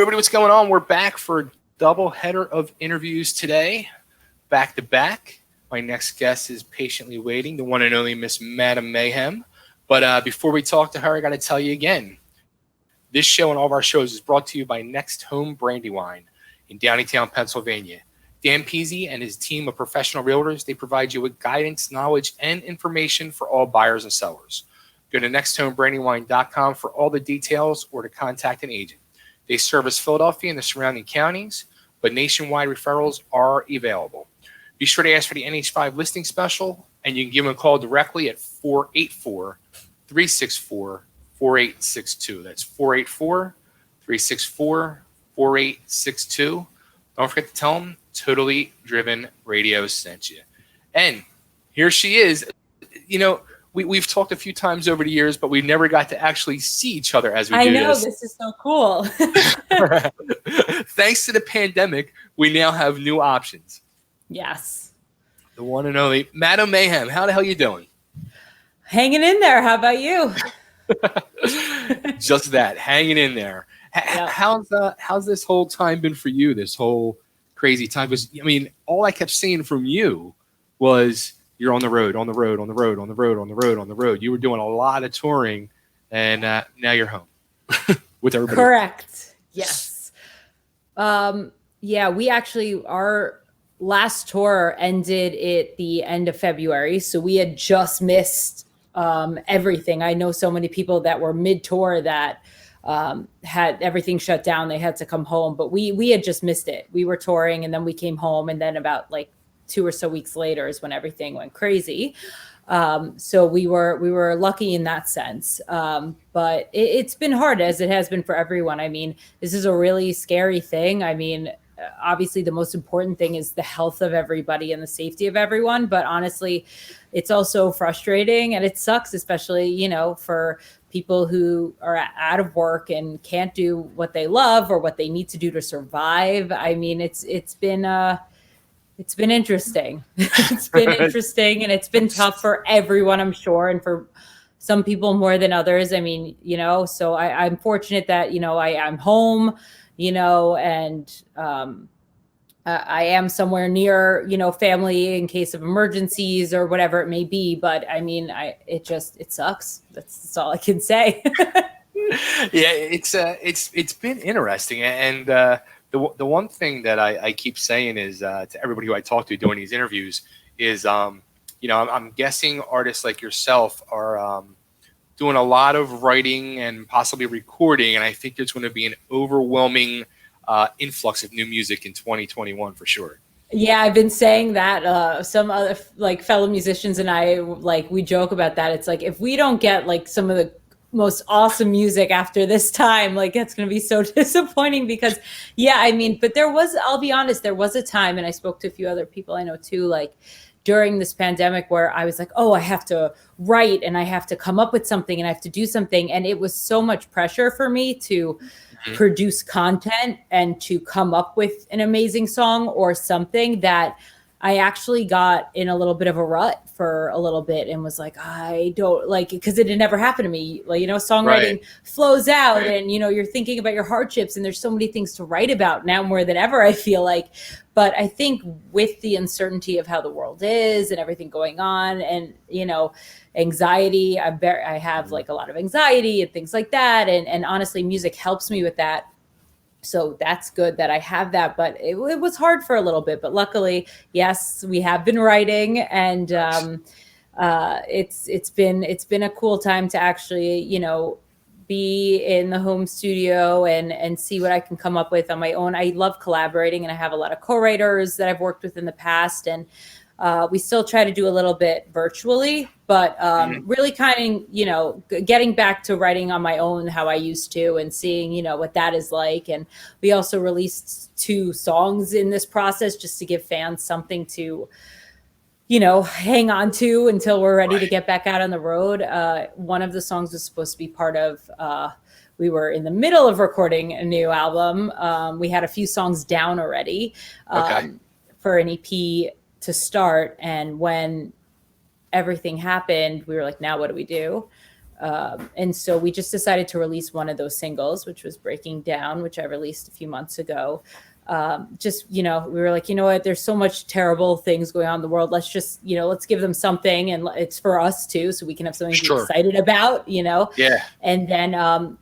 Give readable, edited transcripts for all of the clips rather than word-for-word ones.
everybody, what's going on? We're back for a double header of interviews today, back to back. My next guest is patiently waiting, the one and only Miss Madame Mayhem. But before we talk to her, I got to tell you again, this show and all of our shows is brought to you by Next Home Brandywine in Downingtown, Pennsylvania. Dan Peasy and his team of professional realtors, they provide you with guidance, knowledge, and information for all buyers and sellers. Go to nexthomebrandywine.com for all the details or to contact an agent. They service Philadelphia and the surrounding counties, but nationwide referrals are available. Be sure to ask for the NH5 listing special, and you can give them a call directly at 484-364-4862. That's 484-364-4862. Don't forget to tell them Totally Driven Radio sent you. And here she is. You know, we've talked a few times over the years, but we never got to actually see each other as we do this. I know, this is so cool. Thanks to the pandemic, we now have new options. Yes. The one and only Madame Mayhem. How the hell you doing? Hanging in there. How about you? Just that, hanging in there. Yep. How's this whole time been for you, this whole crazy time? Because, I mean, all I kept seeing from you was you're on the road. You were doing a lot of touring, and now you're home with everybody. Correct. Yes. Yeah, we actually, our last tour ended at the end of February, so we had just missed everything. I know so many people that were mid-tour that had everything shut down. They had to come home, but we had just missed it. We were touring, and then we came home, and then about like 2 or so weeks later is when everything went crazy. So we were lucky in that sense. But it's been hard, as it has been for everyone. I mean, this is a really scary thing. I mean, obviously the most important thing is the health of everybody and the safety of everyone. But honestly, it's also frustrating, and it sucks, especially, you know, for people who are out of work and can't do what they love or what they need to do to survive. I mean, it's been interesting. It's been interesting, and it's been tough for everyone, I'm sure, and for some people more than others. I mean, you know, so I'm fortunate that, you know, I'm home, you know, and I am somewhere near, you know, family in case of emergencies or whatever it may be. But I mean, it sucks. That's all I can say. Yeah, it's been interesting, and the one thing that I keep saying is to everybody who I talk to doing these interviews is, you know, I'm guessing artists like yourself are doing a lot of writing and possibly recording, and I think there's going to be an overwhelming influx of new music in 2021 for sure. Yeah, I've been saying that. Some other like fellow musicians and I, like, we joke about that. It's like, if we don't get like some of the most awesome music after this time, like, it's going to be so disappointing. Because yeah, I mean, but I'll be honest, there was a time, and I spoke to a few other people I know too, like during this pandemic, where I was like, oh, I have to write and I have to come up with something and I have to do something. And it was so much pressure for me to produce content and to come up with an amazing song or something, that I actually got in a little bit of a rut for a little bit and was like, I don't like it, because it had never happened to me. Like, you know, songwriting flows out and, you know, you're thinking about your hardships, and there's so many things to write about now more than ever, I feel like. But I think with the uncertainty of how the world is and everything going on, and, you know, anxiety, I have like a lot of anxiety and things like that. And honestly, music helps me with that. So that's good that I have that, but it was hard for a little bit. But luckily, yes, we have been writing, and it's been a cool time to actually, you know, be in the home studio and see what I can come up with on my own. I love collaborating, and I have a lot of co-writers that I've worked with in the past, and we still try to do a little bit virtually, but really kind of, you know, getting back to writing on my own how I used to, and seeing, you know, what that is like. And we also released 2 songs in this process just to give fans something to, you know, hang on to until we're ready to get back out on the road. One of the songs was supposed to be part of, we were in the middle of recording a new album. We had a few songs down already for an EP to start. And when everything happened, we were like, now what do we do? And so we just decided to release one of those singles, which was Breaking Down, which I released a few months ago. Just, we were like, you know what, there's so much terrible things going on in the world. Let's just, let's give them something, and it's for us too, so we can have something to be excited about, Yeah. And then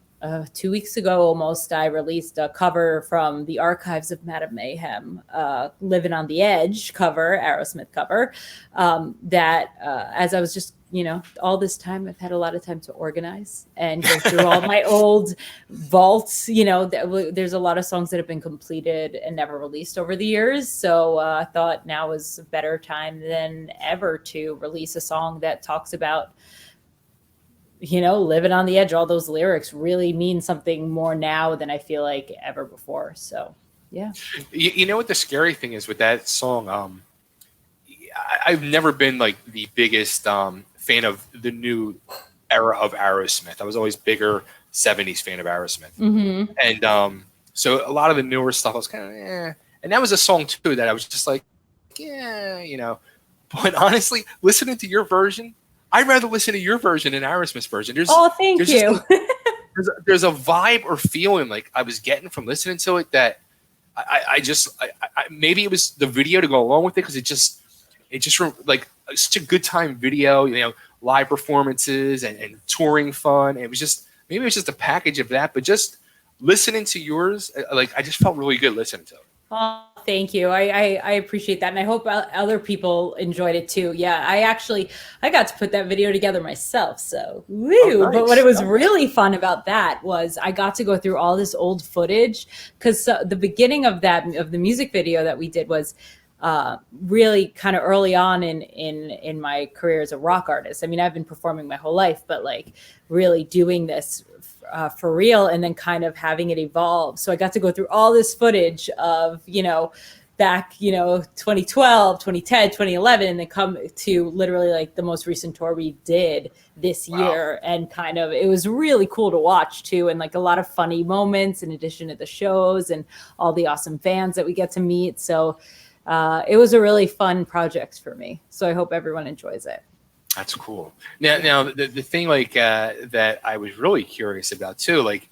2 weeks ago almost, I released a cover from the archives of Madame Mayhem, Living on the Edge cover, Aerosmith cover, that as I was just, all this time, I've had a lot of time to organize and go through all my old vaults. There's a lot of songs that have been completed and never released over the years. So I thought now was a better time than ever to release a song that talks about, living on the edge. All those lyrics really mean something more now than I feel like ever before. So, yeah. You know what the scary thing is with that song? I've never been like the biggest fan of the new era of Aerosmith. I was always bigger 70s fan of Aerosmith. Mm-hmm. And so a lot of the newer stuff I was kind of, And that was a song too that I was just like, yeah. But honestly, listening to your version, I'd rather listen to your version than Aerosmith's version. Thank you. There's a vibe or feeling like I was getting from listening to it that I maybe it was the video to go along with it, because it just like such a good time video, live performances and touring fun. It was just, maybe it was just a package of that, but just listening to yours, like I just felt really good listening to it. Oh, thank you. I appreciate that. And I hope other people enjoyed it too. Yeah, I got to put that video together myself. So, woo. Oh, nice. But what it was really fun about that was I got to go through all this old footage, because the beginning of the music video that we did was really kind of early on in my career as a rock artist. I mean, I've been performing my whole life, but like really doing this for real, and then kind of having it evolve. So I got to go through all this footage of, back, 2012, 2010, 2011, and then come to literally like the most recent tour we did this year. And kind of, it was really cool to watch too. And like a lot of funny moments in addition to the shows and all the awesome fans that we get to meet. So it was a really fun project for me. So I hope everyone enjoys it. That's cool. Now the thing like that I was really curious about too, like,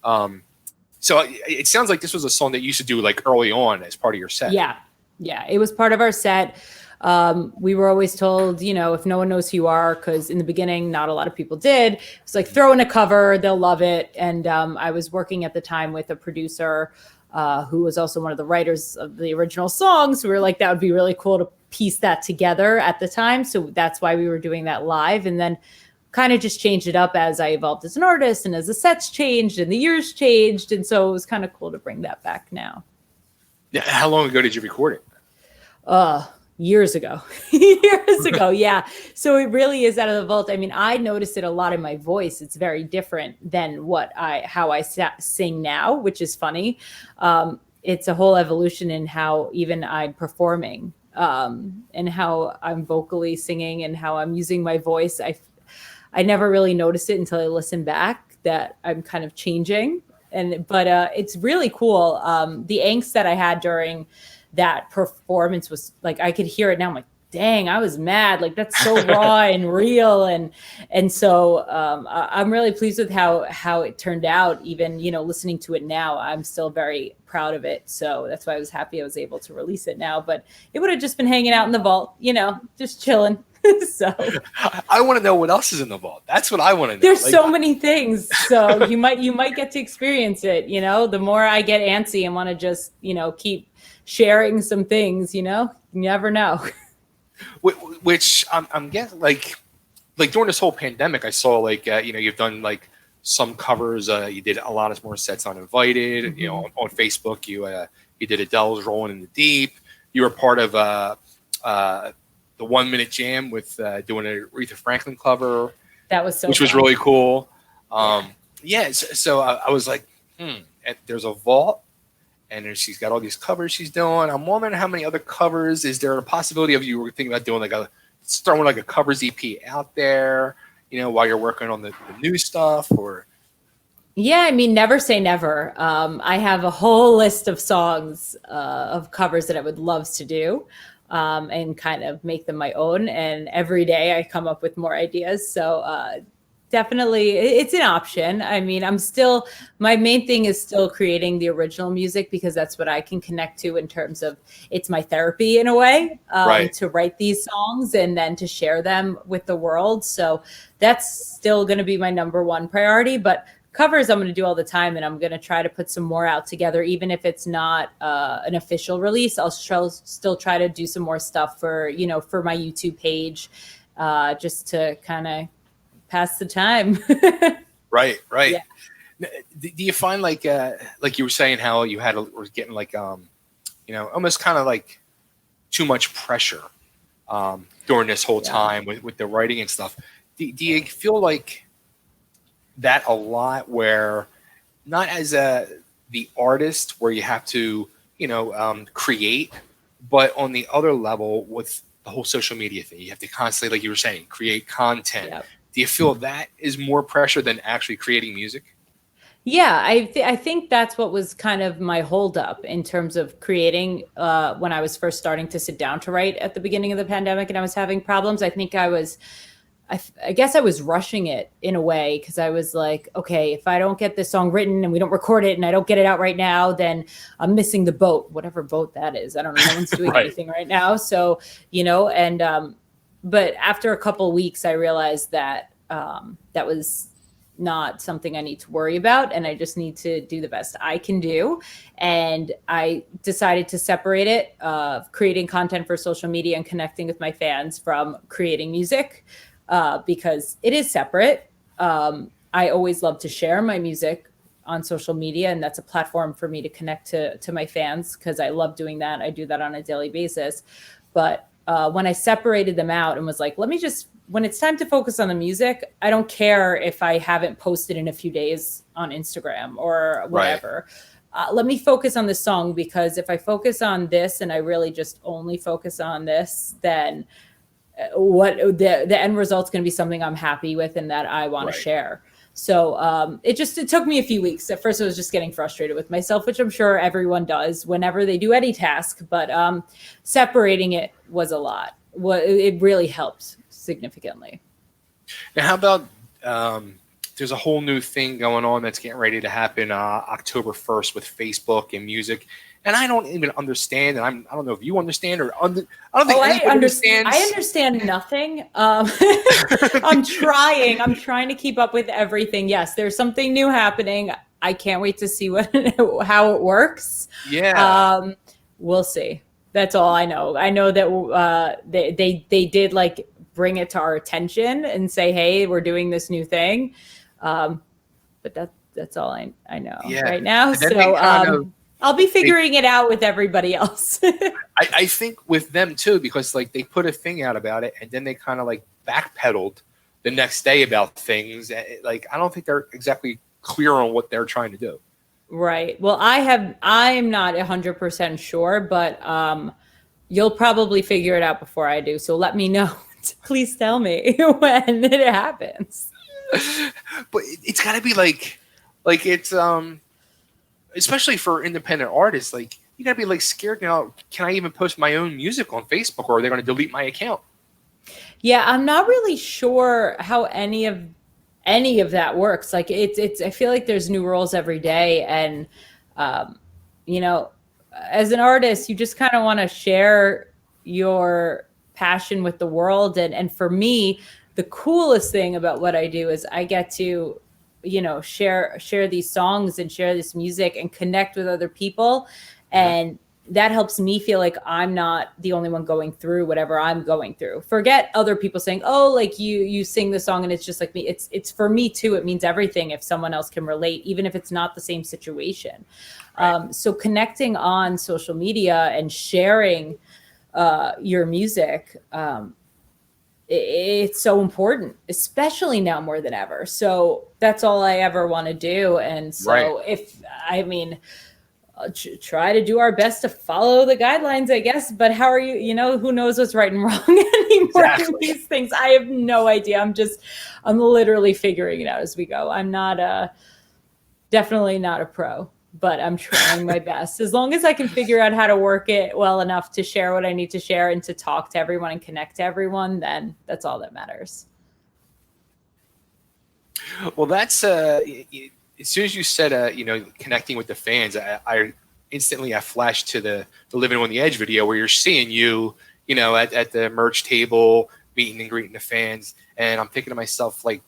so it sounds like this was a song that you used to do like early on as part of your set. Yeah, it was part of our set. We were always told, if no one knows who you are, because in the beginning, not a lot of people did. It's like throw in a cover, they'll love it. And I was working at the time with a producer who was also one of the writers of the original songs. We were like, that would be really cool to piece that together at the time. So that's why we were doing that live, and then kind of just changed it up as I evolved as an artist and as the sets changed and the years changed. And so it was kind of cool to bring that back now. Yeah. How long ago did you record it? Years ago. Yeah. So it really is out of the vault. I mean, I noticed it a lot in my voice. It's very different than how I sing now, which is funny. It's a whole evolution in how even I'm performing, and how I'm vocally singing and how I'm using my voice. I never really noticed it until I listened back that I'm kind of changing. But it's really cool. The angst that I had during that performance was like, I could hear it now. I'm like, dang, I was mad. Like, that's so raw and real. And so I'm really pleased with how it turned out. Even, listening to it now, I'm still very proud of it. So that's why I was happy I was able to release it now. But it would have just been hanging out in the vault, just chilling. So I want to know what else is in the vault. That's what I want to know. There's so many things. So you might get to experience it. The more I get antsy and want to just, keep sharing some things, you never know. Which I'm guessing, like during this whole pandemic, I saw like you've done like some covers. You did a lot of more sets on Invited. Mm-hmm. On Facebook, you did Adele's "Rolling in the Deep." You were part of the 1 Minute Jam with doing an Aretha Franklin cover. That was which fun. was really cool. So I was like, there's a vault. And then she's got all these covers she's doing. I'm wondering how many other covers. Is there a possibility of you were thinking about doing throwing like a covers EP out there, while you're working on the new stuff? Or yeah, I mean, never say never. I have a whole list of songs of covers that I would love to do, and kind of make them my own. And every day I come up with more ideas. So definitely, it's an option. I mean, my main thing is still creating the original music because that's what I can connect to in terms of it's my therapy in a way, Right. to write these songs and then to share them with the world. So that's still going to be my number one priority. But covers I'm going to do all the time, and I'm going to try to put some more out together, even if it's not an official release. I'll still try to do some more stuff for my YouTube page, just to kind of pass the time. Right. Yeah. Do you find like you were saying how you were getting like almost kind of like too much pressure during this whole time with the writing and stuff? Do you feel like that a lot, where not as the artist where you have to create, but on the other level with the whole social media thing, you have to constantly, like you were saying, create content. Yep. Do you feel that is more pressure than actually creating music? Yeah, I think that's what was kind of my holdup in terms of creating when I was first starting to sit down to write at the beginning of the pandemic, and I was having problems. I think I guess I was rushing it in a way, because I was like, okay, if I don't get this song written and we don't record it and I don't get it out right now, then I'm missing the boat, whatever boat that is. I don't know. No one's doing Right. anything right now. So, but after a couple of weeks, I realized that that was not something I need to worry about, and I just need to do the best I can do. And I decided to separate it, creating content for social media and connecting with my fans, from creating music. Because it is separate. I always love to share my music on social media, and that's a platform for me to connect to my fans, because I love doing that. I do that on a daily basis. But when I separated them out and was like, when it's time to focus on the music, I don't care if I haven't posted in a few days on Instagram or whatever. Right. Let me focus on the song, because if I focus on this and I really just only focus on this, then what the end result's going to be something I'm happy with and that I want to share. So it took me a few weeks. At first I was just getting frustrated with myself, which I'm sure everyone does whenever they do any task, but separating it was a lot. It really helped significantly. Now, how about there's a whole new thing going on that's getting ready to happen October 1st with Facebook and music. And I don't even understand, and I don't know if you understand or I don't think anybody understands. I understand nothing. I'm trying to keep up with everything. Yes, there's something new happening. I can't wait to see how it works. Yeah. We'll see. That's all I know. I know that they did like bring it to our attention and say, hey, we're doing this new thing. But that's all I know right now. So I'll be figuring it out with everybody else. I think with them too, because like they put a thing out about it and then they kind of like backpedaled the next day about things. Like, I don't think they're exactly clear on what they're trying to do. Right. Well, I'm not 100% sure, but you'll probably figure it out before I do. So let me know. Please tell me when it happens. But it's got to be like it's especially for independent artists, like you gotta be like scared now. Can I even post my own music on Facebook, or are they going to delete my account? Yeah, I'm not really sure how any of that works. Like it's I feel like there's new rules every day, and as an artist, you just kind of want to share your passion with the world. And for me, the coolest thing about what I do is I get to share these songs and share this music and connect with other people. And that helps me feel like I'm not the only one going through whatever I'm going through. Forget other people saying, oh, like you sing the song and it's just like me. It's for me too. It means everything if someone else can relate, even if it's not the same situation. Right. So connecting on social media and sharing your music, it's so important, especially now more than ever. So that's all I ever want to do. And so I'll try to do our best to follow the guidelines, I guess. But how are you, who knows what's right and wrong anymore in these things? I have no idea. I'm literally figuring it out as we go. I'm not definitely not a pro, but I'm trying my best. As long as I can figure out how to work it well enough to share what I need to share and to talk to everyone and connect to everyone, then that's all that matters. Well, that's as soon as you said connecting with the fans, I instantly I flashed to the Living on the Edge video where you're seeing you at the merch table meeting and greeting the fans, and I'm thinking to myself like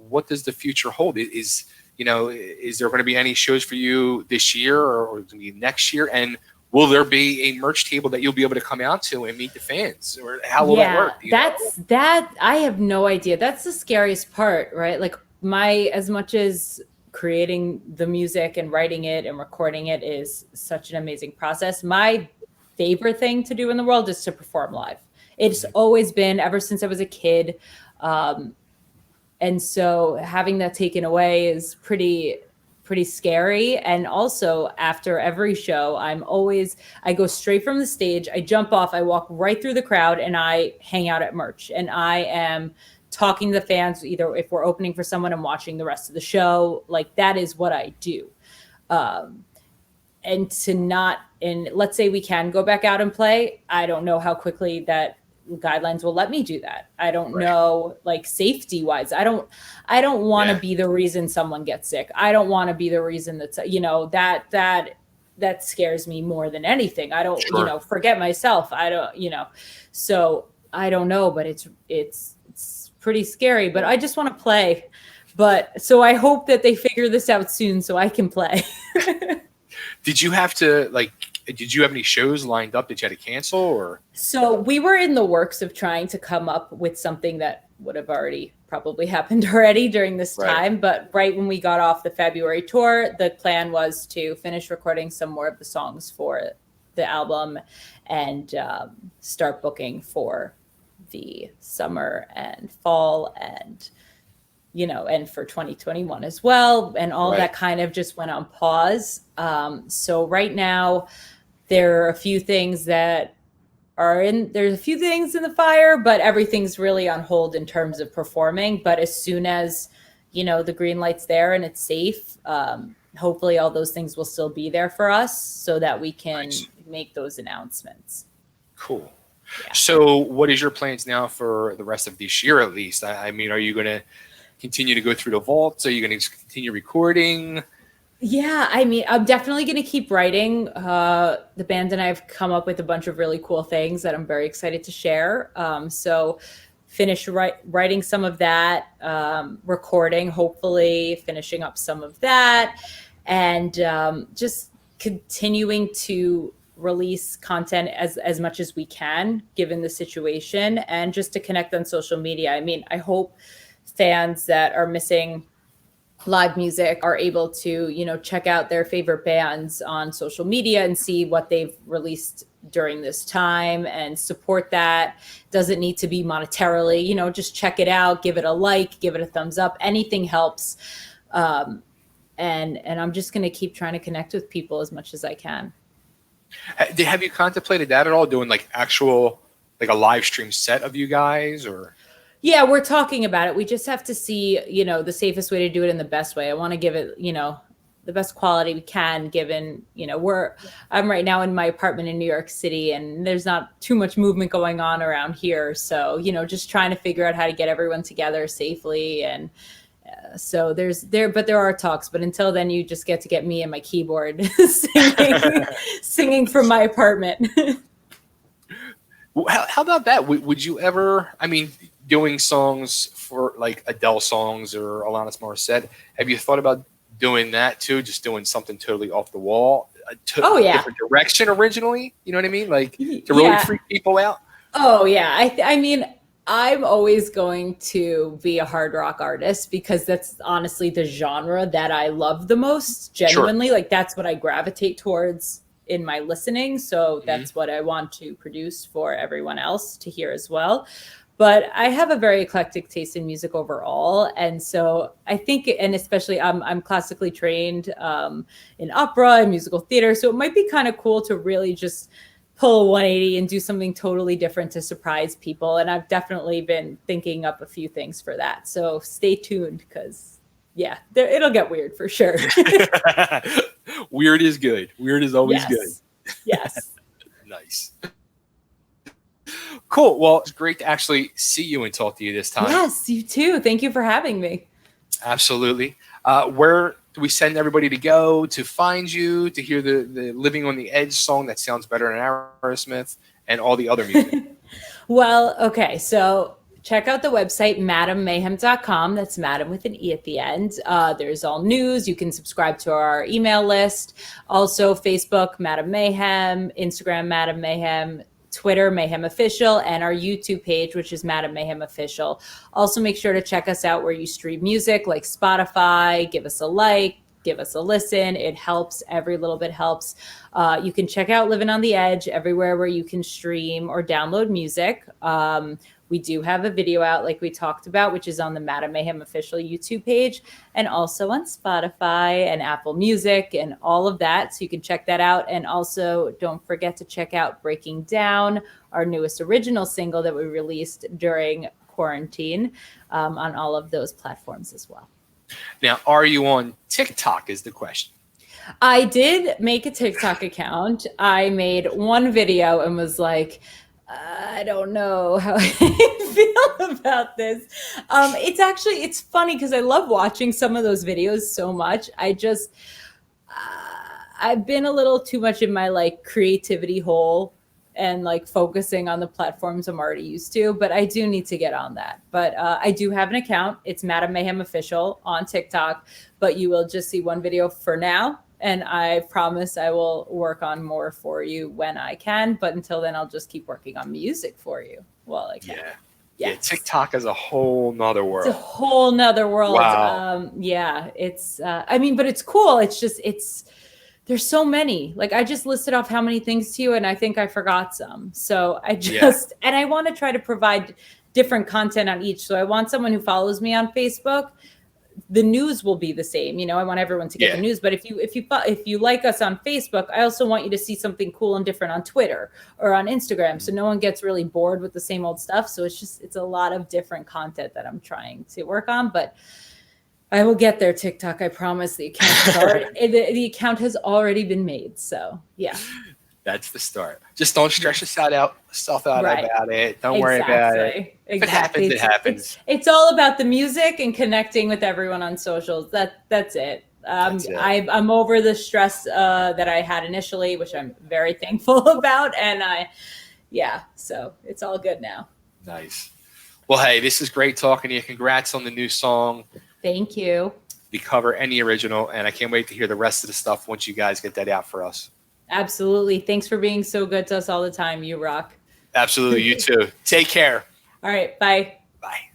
what does the future hold? Is there going to be any shows for you this year or maybe next year, and will there be a merch table that you'll be able to come out to and meet the fans, or how will that work? That I have no idea. That's the scariest part, right? Like as much as creating the music and writing it and recording it is such an amazing process, my favorite thing to do in the world is to perform live. It's always been ever since I was a kid. And so having that taken away is pretty scary. And also after every show, I go straight from the stage, I jump off, I walk right through the crowd, and I hang out at merch. And I am talking to the fans, either if we're opening for someone and watching the rest of the show. Like that is what I do. And let's say we can go back out and play. I don't know how quickly that guidelines will let me do that. I don't know, like safety wise, I don't want to be the reason someone gets sick. I don't want to be the reason that's, that scares me more than anything. I don't, forget myself. I don't, so I don't know, but it's pretty scary, but I just want to play. But so I hope that they figure this out soon so I can play. Did you have any shows lined up that you had to cancel, or? So we were in the works of trying to come up with something that would have probably happened already during this time. But right when we got off the February tour, the plan was to finish recording some more of the songs for the album and start booking for the summer and fall and and for 2021 as well. And all that kind of just went on pause. So right now there are a few things that there's a few things in the fire, but everything's really on hold in terms of performing. But as soon as, the green light's there and it's safe, hopefully all those things will still be there for us so that we can make those announcements. Cool. Yeah. So what is your plans now for the rest of this year, at least? I mean, are you going to continue to go through the vaults? Are you going to continue recording? Yeah, I mean, I'm definitely going to keep writing. The band and I have come up with a bunch of really cool things that I'm very excited to share. So finish writing some of that, recording, hopefully finishing up some of that, and just continuing to release content as much as we can, given the situation, and just to connect on social media. I mean, I hope fans that are missing live music are able to, check out their favorite bands on social media and see what they've released during this time and support that. Doesn't need to be monetarily, just check it out, give it a like, give it a thumbs up. Anything helps. And I'm just going to keep trying to connect with people as much as I can. Have you contemplated that at all, doing like actual, like a live stream set of you guys, or? Yeah, we're talking about it. We just have to see, the safest way to do it in the best way. I want to give it, the best quality we can, given, I'm right now in my apartment in New York City, and there's not too much movement going on around here. So, just trying to figure out how to get everyone together safely. And so there are talks, but until then you just get me and my keyboard singing from my apartment. How about that? Would you ever, doing songs for like Adele songs or Alanis Morissette, have you thought about doing that too? Just doing something totally off the wall, different direction originally? You know what I mean? Like to really freak people out? Oh yeah. I mean, I'm always going to be a hard rock artist because that's honestly the genre that I love the most, genuinely. Like that's what I gravitate towards in my listening. So that's what I want to produce for everyone else to hear as well. But I have a very eclectic taste in music overall. And so I think, and especially I'm classically trained in opera and musical theater. So it might be kind of cool to really just pull a 180 and do something totally different to surprise people. And I've definitely been thinking up a few things for that. So stay tuned because, it'll get weird for sure. Weird is good. Weird is always good. Yes. Nice. Cool. Well, it's great to actually see you and talk to you this time. Yes, you too. Thank you for having me. Absolutely. Where do we send everybody to go to find you, to hear the Living on the Edge song that sounds better than Aerosmith and all the other music? Well, okay, so check out the website, madamemayhem.com. That's Madam with an E at the end. There's all news. You can subscribe to our email list. Also, Facebook, Madame Mayhem, Instagram, Madame Mayhem, Twitter, Mayhem Official, and our YouTube page, which is Madame Mayhem Official. Also, make sure to check us out where you stream music, like Spotify. Give us a like, give us a listen. It helps. Every little bit helps. You can check out Living on the Edge everywhere where you can stream or download music. We do have a video out, like we talked about, which is on the Madame Mayhem Official YouTube page, and also on Spotify and Apple Music and all of that. So you can check that out. And also, don't forget to check out Breaking Down, our newest original single that we released during quarantine, on all of those platforms as well. Now, are you on TikTok is the question. I did make a TikTok account. I made one video and was like, I don't know how I feel about this. It's funny because I love watching some of those videos so much. I've been a little too much in my like creativity hole and like focusing on the platforms I'm already used to, but I do need to get on that. But I do have an account. It's Madame Mayhem Official on TikTok, but you will just see one video for now. And I promise I will work on more for you when I can. But until then, I'll just keep working on music for you while I can. Yeah. Yes. Yeah, TikTok is a whole nother world. It's a whole nother world. Wow. It's, but it's cool. There's so many. Like I just listed off how many things to you, and I think I forgot some. So and I want to try to provide different content on each. So I want someone who follows me on Facebook. The news will be the same. I want everyone to get the news. But if you like us on Facebook, I also want you to see something cool and different on Twitter or on Instagram. So no one gets really bored with the same old stuff. So it's a lot of different content that I'm trying to work on, but I will get there, TikTok. I promise. The account has already been made. So yeah. That's the start. Just don't stress yourself out Right. about it. Don't worry about it. If it happens, it happens. It's all about the music and connecting with everyone on socials. That's it. I'm over the stress that I had initially, which I'm very thankful about. And so it's all good now. Nice. Well, hey, this is great talking to you. Congrats on the new song. Thank you. The cover and the original. And I can't wait to hear the rest of the stuff once you guys get that out for us. Absolutely. Thanks for being so good to us all the time. You rock. Absolutely. You too. Take care. All right. Bye. Bye.